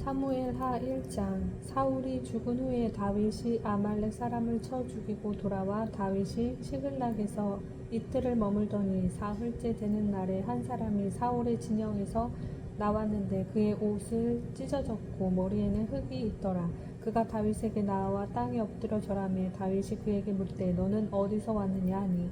사무엘하 1장. 사울이 죽은 후에 다윗이 아말렉 사람을 쳐 죽이고 돌아와 다윗이 시글락에서 이틀을 머물더니 사흘째 되는 날에 한 사람이 사울의 진영에서 나왔는데 그의 옷을 찢어졌고 머리에는 흙이 있더라. 그가 다윗에게 나와 땅에 엎드려 절하매 다윗이 그에게 묻되 너는 어디서 왔느냐 하니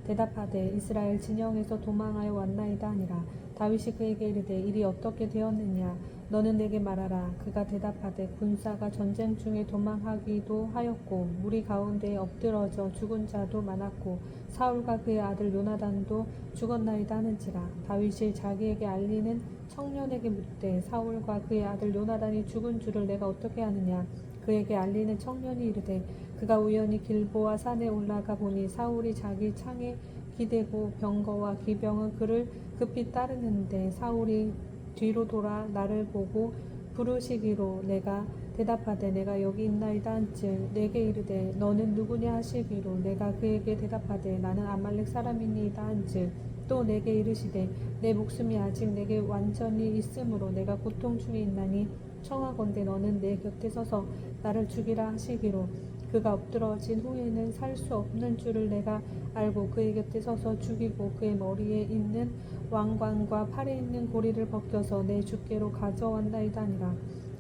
대답하되 이스라엘 진영에서 도망하여 왔나이다 하니라. 다윗이 그에게 이르되 일이 어떻게 되었느냐 너는 내게 말하라. 그가 대답하되 군사가 전쟁 중에 도망하기도 하였고 무리 가운데에 엎드러져 죽은 자도 많았고 사울과 그의 아들 요나단도 죽었나이다 하는지라. 다윗이 자기에게 알리는 청년에게 묻되 사울과 그의 아들 요나단이 죽은 줄을 내가 어떻게 아느냐. 그에게 알리는 청년이 이르되 그가 우연히 길보아 산에 올라가 보니 사울이 자기 창에 기대고 병거와 기병은 그를 급히 따르는데 사울이 뒤로 돌아 나를 보고 부르시기로 내가 대답하되 내가 여기 있나이다 한즉 내게 이르되 너는 누구냐 하시기로 내가 그에게 대답하되 나는 아말렉 사람이니이다 한즉 또 내게 이르시되 내 목숨이 아직 내게 완전히 있으므로 내가 고통 중에 있나니 청하건대 너는 내 곁에 서서 나를 죽이라 하시기로 그가 엎드러진 후에는 살 수 없는 줄을 내가 알고 그의 곁에 서서 죽이고 그의 머리에 있는 왕관과 팔에 있는 고리를 벗겨서 내 주께로 가져왔나이다 하니라.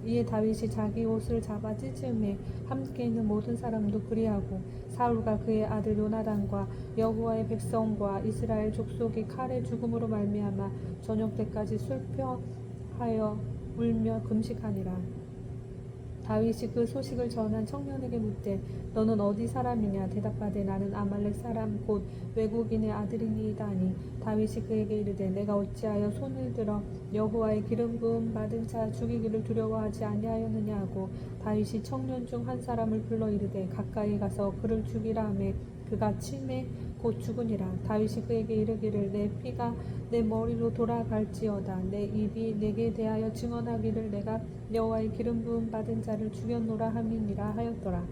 이에 다윗이 자기 옷을 잡아 찢음에 함께 있는 모든 사람도 그리하고 사울과 그의 아들 요나단과 여호와의 백성과 이스라엘 족속이 칼의 죽음으로 말미암아 저녁 때까지 슬퍼하여 울며 금식하니라. 다윗이 그 소식을 전한 청년에게 묻되 너는 어디 사람이냐. 대답하되 나는 아말렉 사람 곧 외국인의 아들이니이다 하니 다윗이 그에게 이르되 내가 어찌하여 손을 들어 여호와의 기름 부음 받은 자 죽이기를 두려워하지 아니하였느냐 하고 다윗이 청년 중 한 사람을 불러 이르되 가까이 가서 그를 죽이라 하매 그가 침에 곧 죽으니라. 다윗이 그에게 이르기를 내 피가 내 머리로 돌아갈지어다. 내 입이 내게 대하여 증언하기를 내가 여호와의 기름 부음 받은 자를 죽였노라 함이니라 하였더라.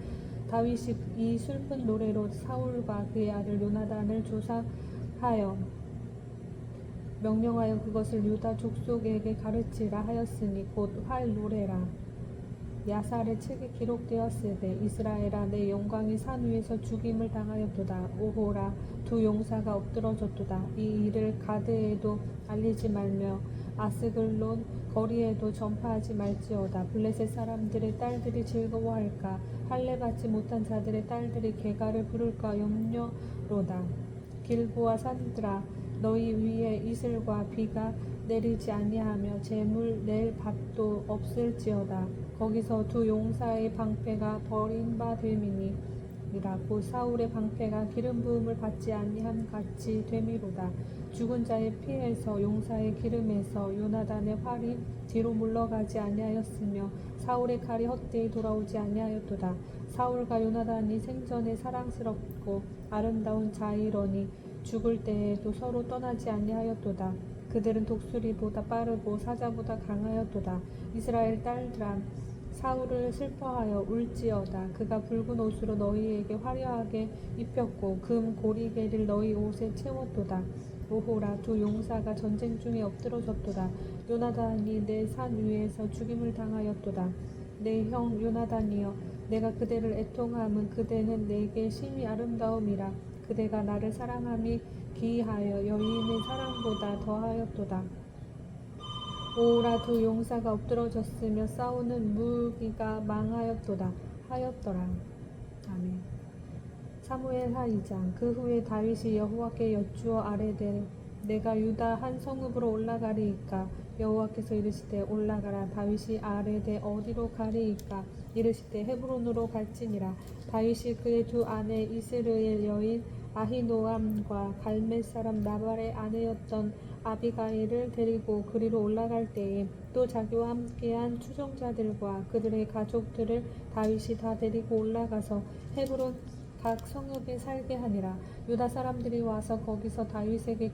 다윗이 이 슬픈 노래로 사울과 그의 아들 요나단을 조사하여 명령하여 그것을 유다 족속에게 가르치라 하였으니 곧 활 노래라. 야살의 책에 기록되었으되 이스라엘아 내 영광이 산 위에서 죽임을 당하였도다. 오호라 두 용사가 엎드러졌도다. 이 일을 가드에도 알리지 말며 아스글론 거리에도 전파하지 말지어다. 블레셋 사람들의 딸들이 즐거워할까. 할례 받지 못한 자들의 딸들이 개가를 부를까 염려로다. 길보아 산들아 너희 위에 이슬과 비가 내리지 아니하며 재물 낼 밭도 없을지어다. 거기서 두 용사의 방패가 버린 바 됨이니 이라고 사울의 방패가 기름 부음을 받지 아니함 같이 되미로다. 죽은 자의 피에서 용사의 기름에서 요나단의 활이 뒤로 물러가지 아니하였으며 사울의 칼이 헛되이 돌아오지 아니하였도다. 사울과 요나단이 생전에 사랑스럽고 아름다운 자이러니 죽을 때에도 서로 떠나지 아니하였도다. 그들은 독수리보다 빠르고 사자보다 강하였도다. 이스라엘 딸들아 사울을 슬퍼하여 울지어다. 그가 붉은 옷으로 너희에게 화려하게 입혔고 금 고리개를 너희 옷에 채웠도다. 오호라 두 용사가 전쟁 중에 엎드러졌도다. 요나단이 내 산 위에서 죽임을 당하였도다. 내 형 요나단이여 내가 그대를 애통함은 그대는 내게 심히 아름다움이라. 그대가 나를 사랑함이 기이하여 여인의 사랑보다 더하였도다. 오라 두 용사가 엎드러졌으며 싸우는 무기가 망하였도다 하였더라. 아멘. 사무엘하 2장. 그 후에 다윗이 여호와께 여쭈어 아뢰되 내가 유다 한 성읍으로 올라가리이까. 여호와께서 이르시되 올라가라. 다윗이 아뢰되 어디로 가리이까. 이르시되 헤브론으로 갈지니라. 다윗이 그의 두 아내 이스르엘 여인 아히노암과 갈멜 사람 나발의 아내였던 아비가일을 데리고 그리로 올라갈 때에 또 자기와 함께한 추종자들과 그들의 가족들을 다윗이 다 데리고 올라가서 헤브론 각 성읍에 살게 하니라. 유다 사람들이 와서 거기서 다윗에게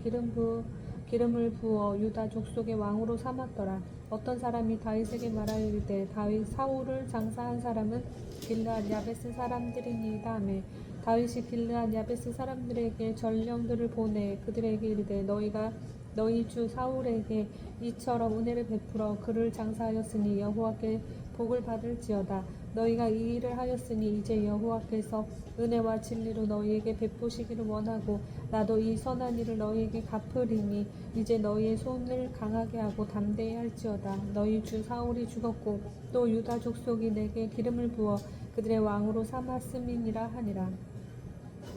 기름을 부어 유다 족속의 왕으로 삼았더라. 어떤 사람이 다윗에게 말하여 이르되 다윗 사울을 장사한 사람은 길르앗 야베스 사람들이니이다 하매 다윗이 길르앗 야베스 사람들에게 전령들을 보내 그들에게 이르되 너희가 너희 주 사울에게 이처럼 은혜를 베풀어 그를 장사하였으니 여호와께 복을 받을지어다. 너희가 이 일을 하였으니 이제 여호와께서 은혜와 진리로 너희에게 베푸시기를 원하고 나도 이 선한 일을 너희에게 갚으리니 이제 너희의 손을 강하게 하고 담대히 할지어다. 너희 주 사울이 죽었고 또 유다 족속이 내게 기름을 부어 그들의 왕으로 삼았음이니라 하니라.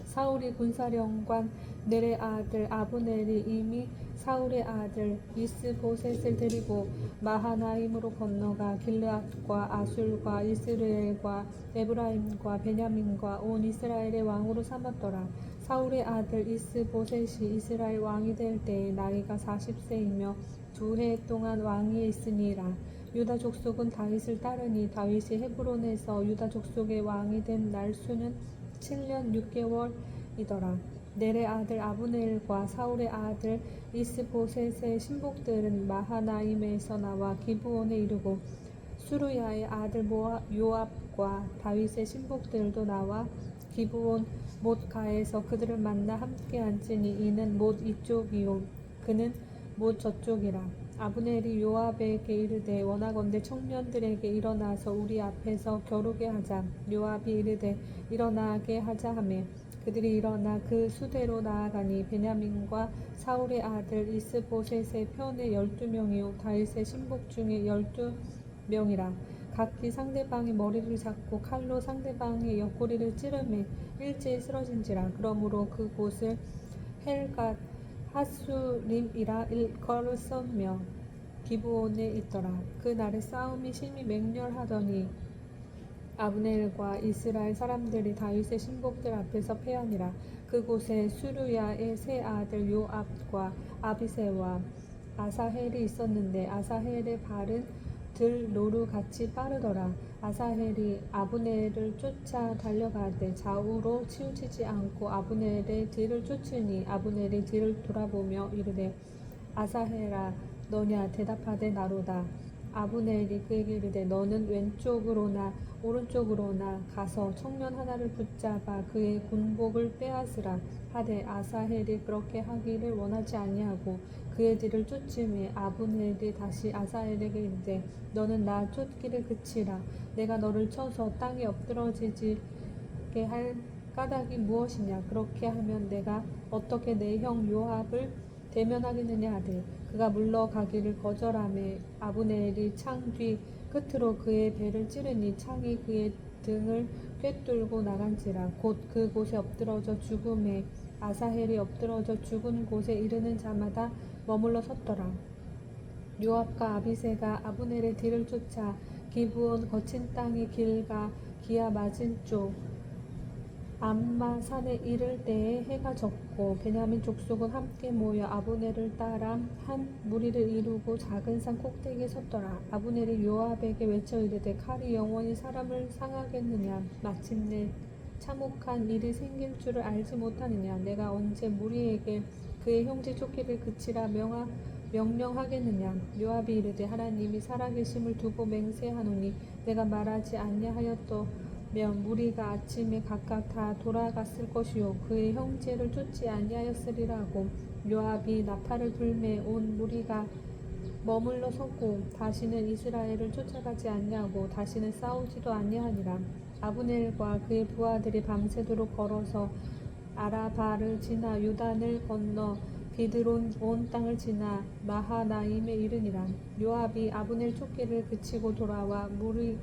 사울이 군사령관 넬의 아들 아브넬이 이미 사울의 아들 이스보셋을 데리고 마하나임으로 건너가 길르앗과 아술과 이스라엘과 에브라임과 베냐민과 온 이스라엘의 왕으로 삼았더라. 사울의 아들 이스보셋이 이스라엘 왕이 될 때에 나이가 40세이며 2해 동안 왕위에 있으니라. 유다 족속은 다윗을 따르니 다윗이 헤브론에서 유다 족속의 왕이 된 날수는 7년 6개월이더라. 넬의 아들 아브넬과 사울의 아들 이스보셋의 신복들은 마하나임에서 나와 기브온에 이르고 수루야의 아들 요압과 다윗의 신복들도 나와 기브온 못가에서 그들을 만나 함께 앉으니 이는 못 이쪽이요 그는 못 저쪽이라. 아브넬이 요압에게 이르되 원하건대 청년들에게 일어나서 우리 앞에서 겨루게 하자. 요압이 이르되 일어나게 하자 하매 그들이 일어나 그 수대로 나아가니 베냐민과 사울의 아들 이스보셋의 편에 12명이요 다윗의 신복 중에 12명이라. 각기 상대방의 머리를 잡고 칼로 상대방의 옆구리를 찌르매 일제히 쓰러진지라. 그러므로 그곳을 헬갓 하수림이라 일컬었으며 기브온에 있더라. 그날에 싸움이 심히 맹렬하더니 아브넬과 이스라엘 사람들이 다윗의 신복들 앞에서 패하니라. 그곳에 수르야의 세 아들 요압과 아비새와 아사헬이 있었는데 아사헬의 발은 들노루 같이 빠르더라. 아사헬이 아브넬을 쫓아 달려가되 좌우로 치우치지 않고 아브넬의 뒤를 쫓으니 아브넬이 뒤를 돌아보며 이르되 아사헬아 너냐 대답하되 나로다. 아브넬이 그에게 이르되 너는 왼쪽으로나 오른쪽으로나 가서 청년 하나를 붙잡아 그의 군복을 빼앗으라 하되 아사헬이 그렇게 하기를 원하지 아니하고 그의 뒤를 쫓음에 아브넬이 다시 아사헬에게 이르되 너는 나 쫓기를 그치라. 내가 너를 쳐서 땅에 엎드러지게 할 까닭이 무엇이냐. 그렇게 하면 내가 어떻게 내 형 요압을 대면하겠느냐 하되 그가 물러가기를 거절하매 아브넬이 창 뒤 끝으로 그의 배를 찌르니 창이 그의 등을 꿰뚫고 나간지라. 곧 그곳에 엎드러져 죽음에 아사헬이 엎드러져 죽은 곳에 이르는 자마다 머물러 섰더라. 요압과 아비새가 아브넬의 뒤를 쫓아 기브온 거친 땅의 길과 기아 맞은 쪽 암마 산에 이를 때에 해가 졌고 베냐민 족속은 함께 모여 아브넬을 따라 한 무리를 이루고 작은 산 꼭대기에 섰더라. 아브넬이 요압에게 외쳐 이르되 칼이 영원히 사람을 상하겠느냐. 마침내 참혹한 일이 생길 줄을 알지 못하느냐. 내가 언제 무리에게 그의 형제 쫓기를 그치라 명령하겠느냐. 요압이 이르되 하나님이 살아계심을 두고 맹세하노니 내가 말하지 아니하였더면 무리가 아침에 각각 다 돌아갔을 것이요 그의 형제를 쫓지 아니하였으리라 하고 요압이 나팔을 불매 온 무리가 머물러 섰고 다시는 이스라엘을 쫓아가지 아니하고 다시는 싸우지도 아니하니라. 아브넬과 그의 부하들이 밤새도록 걸어서 아라바를 지나 요단을 건너 비드론 온 땅을 지나 마하나임에 이르니라. 요압이 아브넬 쫓기를 그치고 돌아와 무리를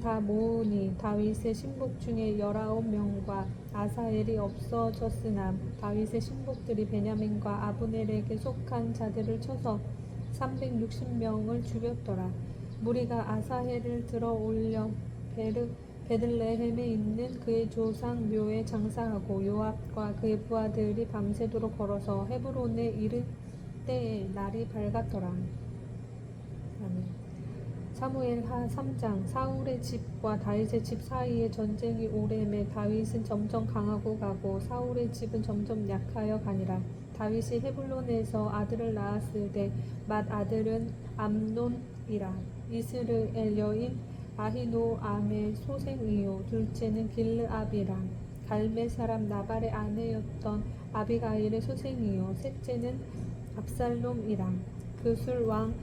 다 모으니 다윗의 신복 중에 19명과 아사헬이 없어졌으나 다윗의 신복들이 베냐민과 아브넬에게 속한 자들을 쳐서 360명을 죽였더라. 무리가 아사헬을 들어 올려 베들레헴에 있는 그의 조상 묘에 장사하고 요압과 그의 부하들이 밤새도록 걸어서 헤브론에 이를 때에 날이 밝았더라. 아멘. 사무엘하 3장. 사울의 집과 다윗의 집 사이에 전쟁이 오래매 다윗은 점점 강하고 가고 사울의 집은 점점 약하여 가니라. 다윗이 헤블론에서 아들을 낳았을 때 맏 아들은 암논이라. 이스르엘 여인 아히노암의 소생이요 둘째는 길르압이라. 갈멜 사람 나발의 아내였던 아비가일의 소생이요 셋째는 압살롬이라. 그술 왕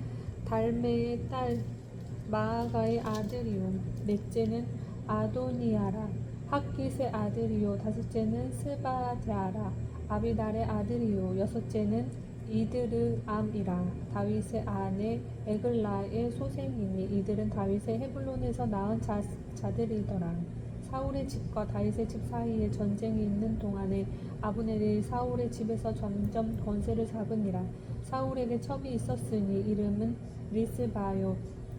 달메의 딸 마아가의 아들이요 넷째는 아도니아라. 학깃의 아들이요 다섯째는 스바랴라. 아비달의 아들이요 여섯째는 이드르암이라. 다윗의 아내 에글라의 소생이니 이들은 다윗의 헤블론에서 낳은 자들이더라. 사울의 집과 다윗의 집 사이에 전쟁이 있는 동안에 아브넬이 사울의 집에서 점점 권세를 잡으니라. 사울에게 첩이 있었으니 이름은 리스바요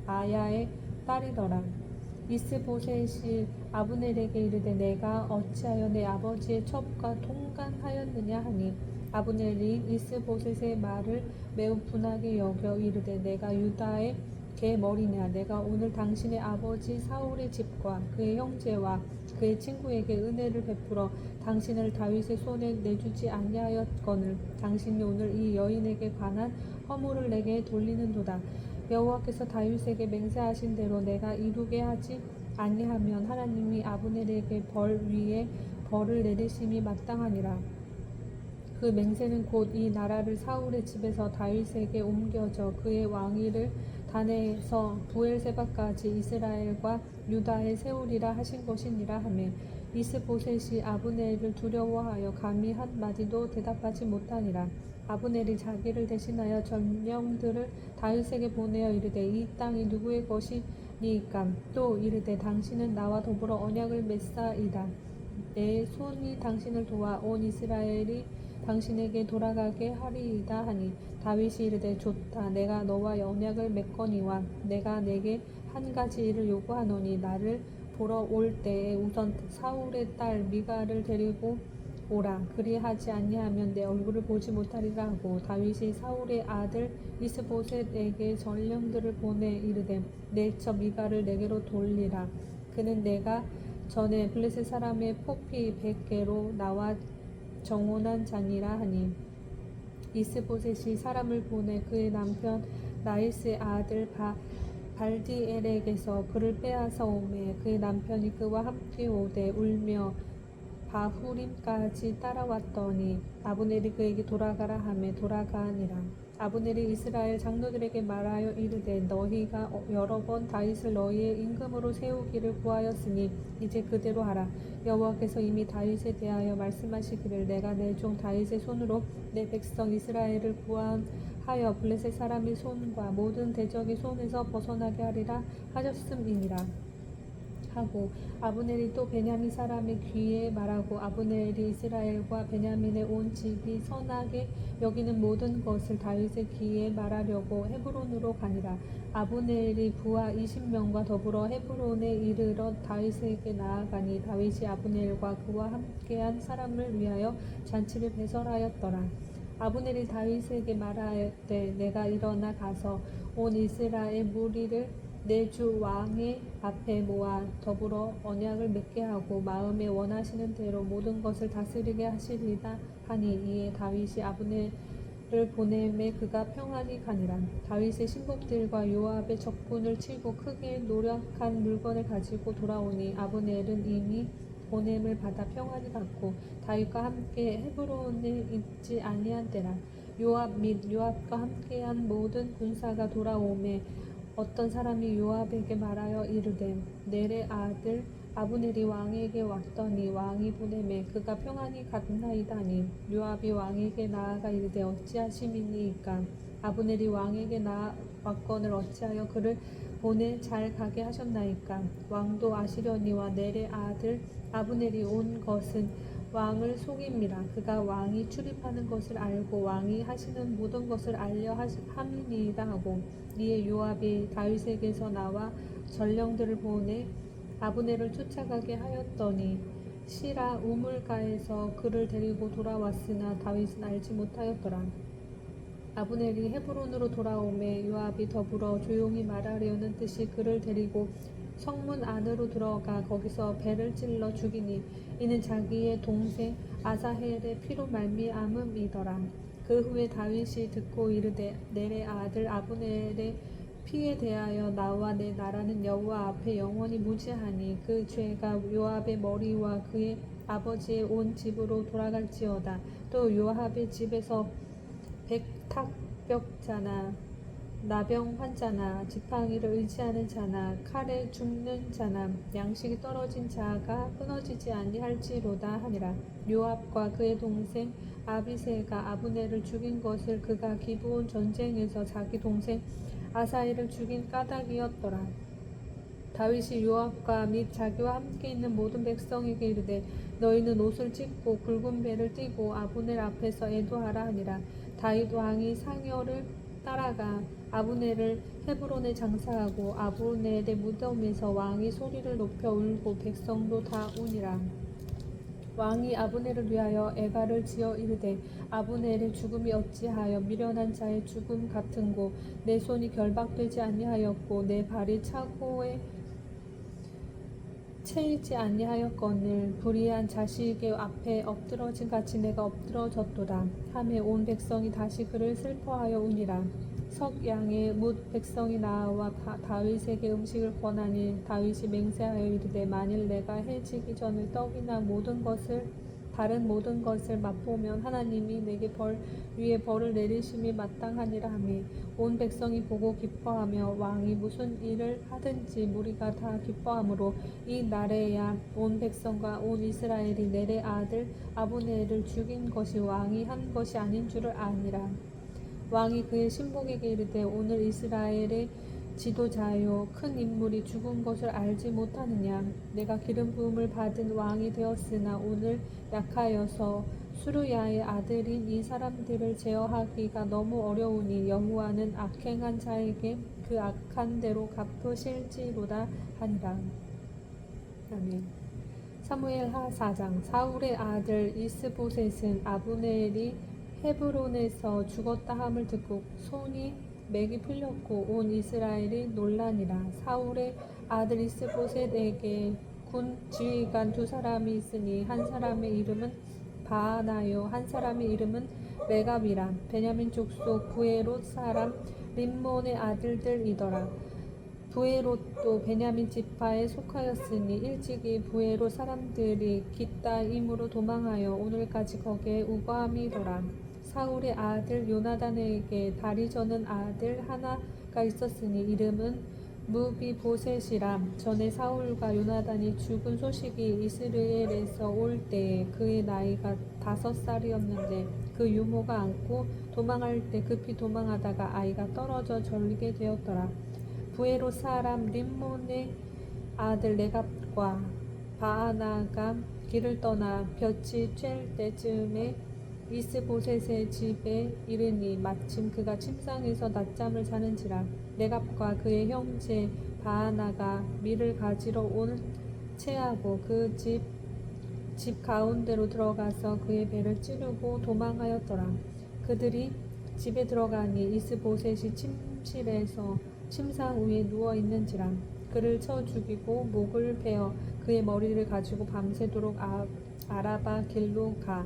아야의 딸이더라. 이스보셋이 아브넬에게 이르되 내가 어찌하여 내 아버지의 첩과 통간하였느냐 하니 아브넬이 이스보셋의 말을 매우 분하게 여겨 이르되 내가 유다의 개 머리냐. 내가 오늘 당신의 아버지 사울의 집과 그의 형제와 그의 친구에게 은혜를 베풀어 당신을 다윗의 손에 내주지 아니하였거늘 당신이 오늘 이 여인에게 관한 허물을 내게 돌리는도다. 여호와께서 다윗에게 맹세하신 대로 내가 이루게 하지 아니하면 하나님이 아브넬에게 벌 위에 벌을 내리심이 마땅하니라. 그 맹세는 곧 이 나라를 사울의 집에서 다윗에게 옮겨져 그의 왕위를 단에서 부엘세바까지 이스라엘과 유다에 세우리라 하신 것이니라 하매 이스보셋이 아브넬을 두려워하여 감히 한마디도 대답하지 못하니라. 아브넬이 자기를 대신하여 전령들을 다윗에게 보내어 이르되 이 땅이 누구의 것이니까. 또 이르되 당신은 나와 더불어 언약을 맺사이다. 내 손이 당신을 도와 온 이스라엘이 당신에게 돌아가게 하리이다 하니 다윗이 이르되 좋다. 내가 너와 언약을 맺거니와 내가 내게 한 가지 일을 요구하노니 나를 보러 올 때에 우선 사울의 딸 미갈을 데리고 오라. 그리하지 아니하면 내 얼굴을 보지 못하리라 하고 다윗이 사울의 아들 이스보셋에게 전령들을 보내 이르되 내 첩 미갈을 내게로 돌리라. 그는 내가 전에 블레셋 사람의 포피 100개로 나와 정혼한 자니라 하니 이스보셋이 사람을 보내 그의 남편 나이스의 아들 발디엘에게서 그를 빼앗아 오매 그의 남편이 그와 함께 오되 울며 바후림까지 따라왔더니 아브넬이 그에게 돌아가라 하매 돌아가니라. 아브넬이 이스라엘 장로들에게 말하여 이르되 너희가 여러 번 다윗을 너희의 임금으로 세우기를 구하였으니 이제 그대로 하라. 여호와께서 이미 다윗에 대하여 말씀하시기를 내가 내 종 다윗의 손으로 내 백성 이스라엘을 구원하여 블레셋 사람의 손과 모든 대적의 손에서 벗어나게 하리라 하셨음이니라 하고 아브넬이 또 베냐민 사람의 귀에 말하고 아브넬이 이스라엘과 베냐민의 온 집이 선하게 여기는 모든 것을 다윗의 귀에 말하려고 헤브론으로 가니라. 아브넬이 부하 20명과 더불어 헤브론에 이르러 다윗에게 나아가니 다윗이 아브넬과 그와 함께한 사람을 위하여 잔치를 배설하였더라. 아브넬이 다윗에게 말하되 내가 일어나 가서 온 이스라엘 무리를 내 주 왕의 앞에 모아 더불어 언약을 맺게 하고 마음에 원하시는 대로 모든 것을 다스리게 하시리다 하니 이에 다윗이 아브넬을 보내매 그가 평안히 가니라. 다윗의 신복들과 요압의 적군을 치고 크게 노력한 물건을 가지고 돌아오니 아브넬은 이미 보냄을 받아 평안히 갔고 다윗과 함께 헤브론에 있지 아니한 때라. 요압 및 요압과 함께한 모든 군사가 돌아오매 어떤 사람이 요압에게 말하여 이르되 넬의 아들 아브넬이 왕에게 왔더니 왕이 보내매 그가 평안히 갔나이다 하니 요압이 왕에게 나아가 이르되 어찌하심이니이까. 아브넬이 왕에게 나왔거늘 어찌하여 그를 보내 잘 가게 하셨나이까. 왕도 아시려니와 넬의 아들 아브넬이 온 것은 왕을 속임이라. 그가 왕이 출입하는 것을 알고 왕이 하시는 모든 것을 알려 함이니이다 하고 이에 요압이 다윗에게서 나와 전령들을 보내 아브넬을 쫓아가게 하였더니 시라 우물가에서 그를 데리고 돌아왔으나 다윗은 알지 못하였더라. 아브넬이 헤브론으로 돌아오매 요압이 더불어 조용히 말하려는 듯이 그를 데리고 성문 안으로 들어가 거기서 배를 찔러 죽이니 이는 자기의 동생 아사헬의 피로 말미암음이더라. 그 후에 다윗이 듣고 이르되 넬의 아들 아브넬의 피에 대하여 나와 내 나라는 여호와 앞에 영원히 무죄하니 그 죄가 요압의 머리와 그의 아버지의 온 집으로 돌아갈지어다. 또 요압의 집에서 백탁벽자나 나병 환자나 지팡이를 의지하는 자나 칼에 죽는 자나 양식이 떨어진 자가 끊어지지 아니할지로다 하니라. 요압과 그의 동생 아비새가 아브넬을 죽인 것을 그가 기브온 전쟁에서 자기 동생 아사엘을 죽인 까닭이었더라. 다윗이 요압과 및 자기와 함께 있는 모든 백성에게 이르되 너희는 옷을 찢고 굵은 배를 띠고 아브넬 앞에서 애도하라 하니라. 다윗 왕이 상여를 따라가 아브넬을 헤브론에 장사하고 아브넬의 무덤에서 왕이 소리를 높여 울고 백성도 다 우니라. 왕이 아브넬을 위하여 애가를 지어 이르되 아브넬의 죽음이 어찌하여 미련한 자의 죽음 같은고 내 손이 결박되지 아니하였고 내 발이 차고에 채이지 아니하였거늘 불의한 자식의 앞에 엎드러진 같이 내가 엎드러졌도다 하매 온 백성이 다시 그를 슬퍼하여 우니라. 석양에 뭇 백성이 나와 다윗에게 음식을 권하니 다윗이 맹세하여 이르되 만일 내가 해지기 전에 떡이나 다른 모든 것을 맛보면 하나님이 내게 벌 위에 벌을 내리심이 마땅하니라 하매 온 백성이 보고 기뻐하며 왕이 무슨 일을 하든지 무리가 다 기뻐하므로 이 날에야 온 백성과 온 이스라엘이 넬의 아들 아브넬을 죽인 것이 왕이 한 것이 아닌 줄을 아니라. 왕이 그의 신복에게 이르되 오늘 이스라엘의 지도자요 큰 인물이 죽은 것을 알지 못하느냐. 내가 기름 부음을 받은 왕이 되었으나 오늘 약하여서 수르야의 아들인 이 사람들을 제어하기가 너무 어려우니 여호와는 악행한 자에게 그 악한 대로 갚으실지로다 하니라. 아멘. 사무엘하 4장. 사울의 아들 이스보셋은 아브넬이 헤브론에서 죽었다 함을 듣고 손이 맥이 풀렸고 온 이스라엘이 놀라니라. 사울의 아들 이스보셋에게 군 지휘관 두 사람이 있으니 한 사람의 이름은 바하나요 한 사람의 이름은 레갑이라. 베냐민 족속 부에롯 사람 림몬의 아들들이더라. 부에롯도 베냐민 지파에 속하였으니 일찍이 부에롯 사람들이 깃다임으로 도망하여 오늘까지 거기에 우거함이더라. 사울의 아들 요나단에게 다리 저는 아들 하나가 있었으니 이름은 무비보셋이라. 전에 사울과 요나단이 죽은 소식이 이스라엘에서 올 때에 그의 나이가 5살이었는데 그 유모가 안고 도망할 때 급히 도망하다가 아이가 떨어져 절게 되었더라. 부에롯 사람 림몬의 아들 레갑과 바하나가 길을 떠나 볕이 쬐을 때쯤에 이스보셋의 집에 이르니 마침 그가 침상에서 낮잠을 자는지라. 레갑과 그의 형제 바하나가 밀을 가지러 온 채하고 그 집 가운데로 들어가서 그의 배를 찌르고 도망하였더라. 그들이 집에 들어가니 이스보셋이 침실에서 침상 위에 누워 있는지라. 그를 쳐 죽이고 목을 베어 그의 머리를 가지고 밤새도록 아라바 길로 가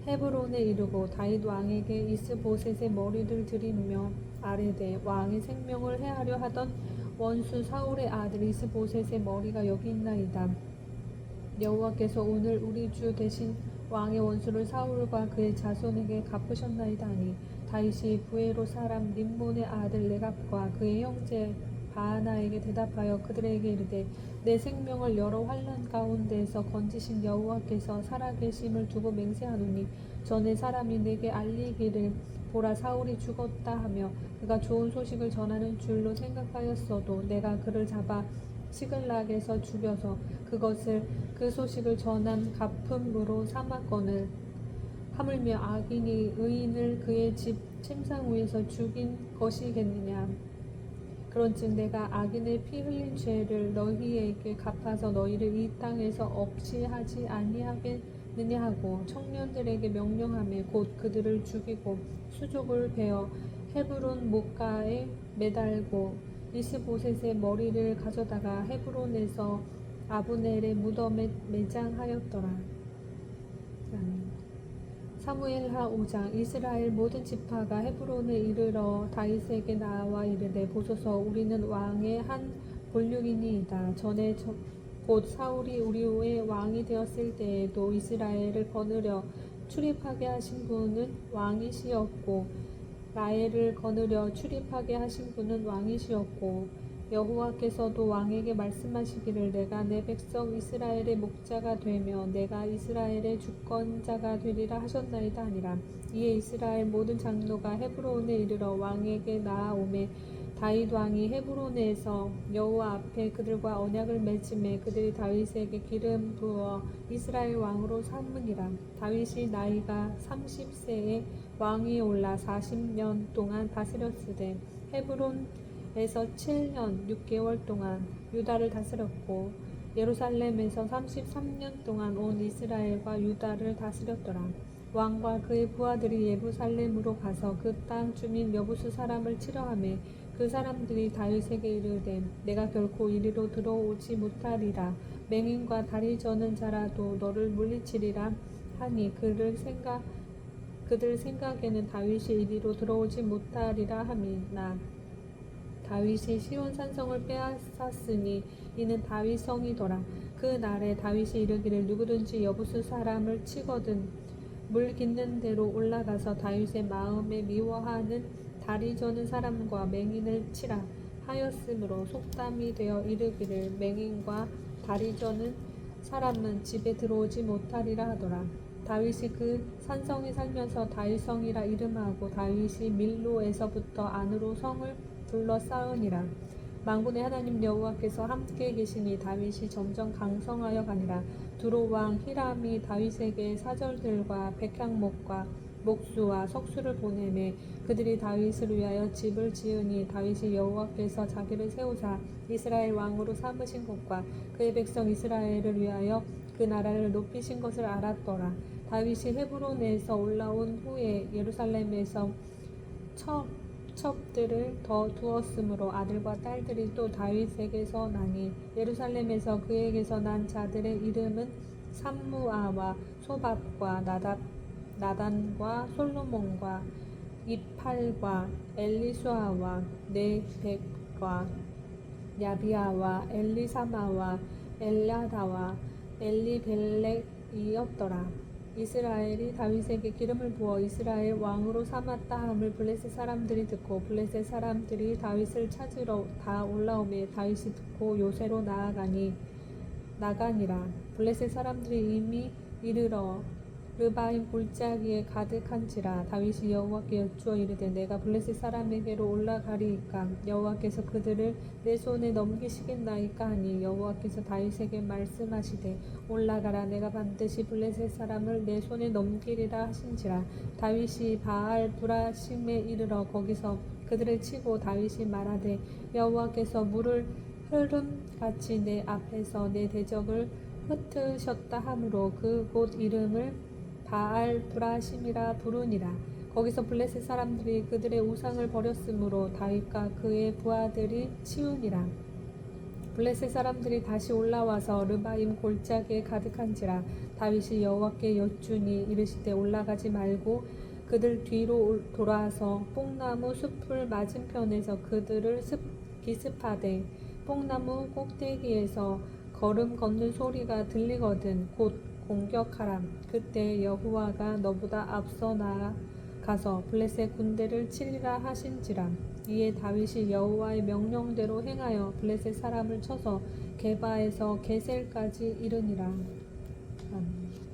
헤브론에 이르고 다윗 왕에게 이스보셋의 머리를 드리며 아뢰되 왕의 생명을 해하려 하던 원수 사울의 아들 이스보셋의 머리가 여기 있나이다. 여호와께서 오늘 우리 주 대신 왕의 원수를 사울과 그의 자손에게 갚으셨나이다 하니 다윗이 부에롯 사람 림몬의 아들 레갑과 그의 형제 바하나에게 대답하여 그들에게 이르되 내 생명을 여러 환난 가운데에서 건지신 여호와께서 살아계심을 두고 맹세하노니 전에 사람이 내게 알리기를 보라 사울이 죽었다 하며 그가 좋은 소식을 전하는 줄로 생각하였어도 내가 그를 잡아 시글락에서 죽여서 그 소식을 전한 갚음으로 삼았거늘 하물며 악인이 의인을 그의 집 침상 위에서 죽인 것이겠느냐. 그런즉 내가 악인의 피 흘린 죄를 너희에게 갚아서 너희를 이 땅에서 없이 하지 아니하겠느냐 하고 청년들에게 명령하며 곧 그들을 죽이고 수족을 베어 헤브론 목가에 매달고 이스보셋의 머리를 가져다가 헤브론에서 아브넬의 무덤에 매장하였더라. 사무엘하 5장. 이스라엘 모든 지파가 헤브론에 이르러 다윗에게 나와 이르되 보소서 우리는 왕의 한 본류이니이다. 전에 곧 사울이 우리의 왕이 되었을 때에도 이스라엘을 거느려 출입하게 하신 분은 왕이시었고 라엘을 거느려 출입하게 하신 분은 왕이시었고 여호와께서도 왕에게 말씀하시기를 내가 내 백성 이스라엘의 목자가 되며 내가 이스라엘의 주권자가 되리라 하셨나이다 하니라. 이에 이스라엘 모든 장로가 헤브론에 이르러 왕에게 나아오매 다윗 왕이 헤브론에서 여호와 앞에 그들과 언약을 맺음에 그들이 다윗에게 기름 부어 이스라엘 왕으로 삼으니라. 다윗이 나이가 30세에 왕위에 올라 40년 동안 다스렸으되 헤브론에서 7년 6개월 동안 유다를 다스렸고 예루살렘에서 33년 동안 온 이스라엘과 유다를 다스렸더라. 왕과 그의 부하들이 예루살렘으로 가서 그 땅 주민 여부수 사람을 치러하매 그 사람들이 다윗에게 이르되 내가 결코 이리로 들어오지 못하리라. 맹인과 다리 저는 자라도 너를 물리치리라 하니 그들 생각에는 다윗이 이리로 들어오지 못하리라 함이나 다윗이 시온 산성을 빼앗았으니 이는 다윗 성이더라. 그 날에 다윗이 이르기를 누구든지 여부수 사람을 치거든 물 깃는 대로 올라가서 다윗의 마음에 미워하는 다리 저는 사람과 맹인을 치라 하였으므로 속담이 되어 이르기를 맹인과 다리 저는 사람은 집에 들어오지 못하리라 하더라. 다윗이 그 산성에 살면서 다윗성이라 이름하고 다윗이 밀로에서부터 안으로 성을 둘러싸으니라. 만군의 하나님 여호와께서 함께 계시니 다윗이 점점 강성하여 가니라. 두로 왕 히람이 다윗에게 사절들과 백향목과 목수와 석수를 보내매 그들이 다윗을 위하여 집을 지으니 다윗이 여호와께서 자기를 세우사 이스라엘 왕으로 삼으신 것과 그의 백성 이스라엘을 위하여 그 나라를 높이신 것을 알았더라. 다윗이 헤브론에서 올라온 후에 예루살렘에서 첩들을 더 두었으므로 아들과 딸들이 또 다윗에게서 나니 예루살렘에서 그에게서 난 자들의 이름은 삼무아와 소밥과 나단과 솔로몬과 이팔과 엘리수아와 네백과 야비아와 엘리사마와 엘라다와 엘리벨렉이었더라. 이스라엘이 다윗에게 기름을 부어 이스라엘 왕으로 삼았다 함을 블레셋 사람들이 듣고 블레셋 사람들이 다윗을 찾으러 다 올라오매 다윗이 듣고 요새로 나가니라. 블레셋 사람들이 이미 이르러 르바임 골짜기에 가득한지라. 다윗이 여호와께 여쭈어 이르되 내가 블레셋 사람에게로 올라가리이까 여호와께서 그들을 내 손에 넘기시겠나이까 하니 여호와께서 다윗에게 말씀하시되 올라가라 내가 반드시 블레셋 사람을 내 손에 넘기리라 하신지라. 다윗이 바알 브라심에 이르러 거기서 그들을 치고 다윗이 말하되 여호와께서 물을 흐름같이 내 앞에서 내 대적을 흩으셨다 하므로 그 곳 이름을 바알 브라심이라 부르니라. 거기서 블레셋 사람들이 그들의 우상을 버렸으므로 다윗과 그의 부하들이 치우니라. 블레셋 사람들이 다시 올라와서 르바임 골짜기에 가득한지라. 다윗이 여호와께 여쭈니 이르시되 올라가지 말고 그들 뒤로 돌아서 뽕나무 숲을 맞은편에서 그들을 기습하되 뽕나무 꼭대기에서 걸음 걷는 소리가 들리거든 곧 공격하라. 그때 여호와가 너보다 앞서 나아가서 블레셋 군대를 치리라 하신지라. 이에 다윗이 여호와의 명령대로 행하여 블레셋 사람을 쳐서 게바에서 게셀까지 이르니라. 아멘.